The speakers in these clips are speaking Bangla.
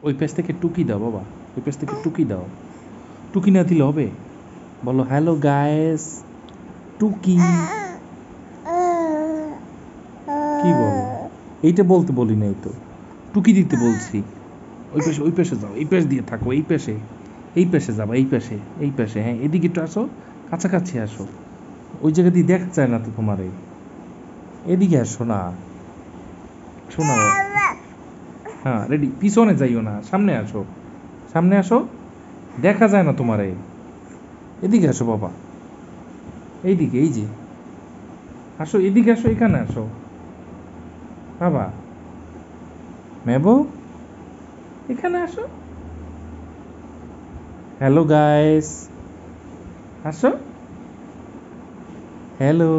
ওই পেজ থেকে টুকি দাও বাবা, ওই পেজ থেকে টুকি দাও। টুকি না দিলে হবে? বলো হ্যালো গায়েস, টুকি। কি বলো? এইটা বলতে বলি নাই তো, টুকি দিতে বলছি। ওই পাশে, ওই পাশে যাও, এই পাশ দিয়ে থাকো, এই পাশে, এই পাশে যাবা, এই পাশে, এই পাশে। হ্যাঁ, এদিকে একটু আসো, কাছাকাছি আসো। ওই জায়গা দিয়ে দেখা যায় না তো তোমার। এদিকে আসো না, শোনা। হ্যাঁ রেডি, পিছনে যাইও না, সামনে আসো, সামনে আসো, দেখা যায় না তোমারে। এদিকে আসো বাবা, এইদিকে, এই যে আসো, এদিকে আসো, এখানে আসো বাবা। মেবো, এখানে আসো। হ্যালো গাইস, আসো। হ্যালো,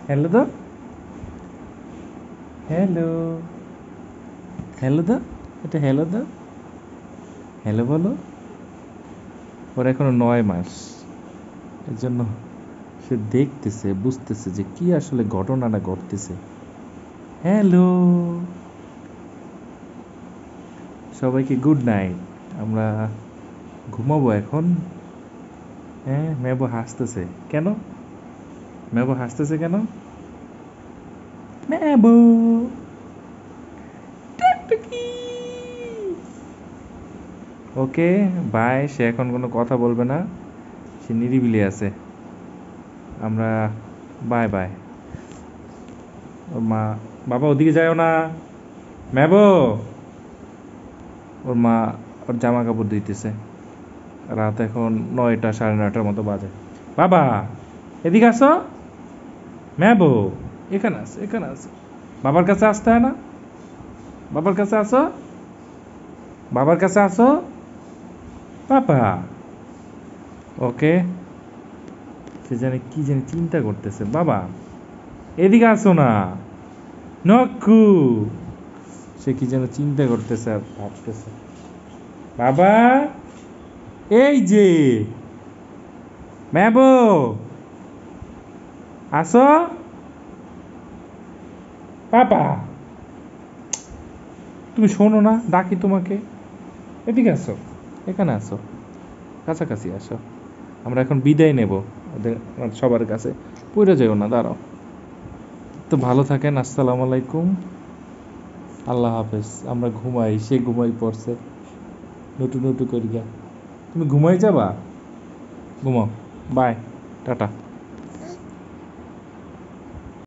হ্যালো দাও, হ্যালো, হ্যালো দাও, এটা হ্যালো দাও, হ্যালো বলো। ওর এখনো 9 মাস, এর জন্য সে দেখতেছে, বুঝতেছে যে কি আসলে ঘটনাটা ঘটতেছে। হ্যালো, সবাইকে গুড নাইট। আমরা ঘুমাবো এখন। হ্যাঁ, মেবো হাসতেছে কেন? মেবো হাসতেছে কেন? মেবো টুকটুকি। ওকে, বাই। সে এখন কোনো কথা বলবে না, সে নিরিবিলি আছে। আমরা বাই বাই। ওর মা, বাবা ওদিকে যাও না, মেবো। ওর মা ওর জামা কাপড় ধুইতেছে। রাত এখন 9টা, 9:30 মতো বাজে। বাবা এদিকে আসো, মেবো এখানে আছে, এখানে আছে। বাবার কাছে আসতে হয় না? বাবার কাছে আসো, বাবার কাছে আসো বাবা। ওকে, সে জানে কি জানি চিন্তা করতেছে। বাবা এদিকে আসো না, নক্কু। সে কি যেন চিন্তা করতেছে আর ভাবতেছে। বাবা এই যে, ম্যাবো আসো বাবা। তুমি শোনো না, ডাকি তোমাকে। এদিকে আসো, এখানে আসো, কাছাকাছি আসো। আমরা এখন বিদায় নেব ওদের সবার কাছে। পড়ে যাও না, দাঁড়াও। তো ভালো থাকেন, আসসালামু আলাইকুম, আল্লাহ হাফেজ। আমরা ঘুমাই, সে ঘুমাই পড়ছে নটু নটু করিয়া। তুমি ঘুমাই যাবা? ঘুমাও, বাই, টাটা।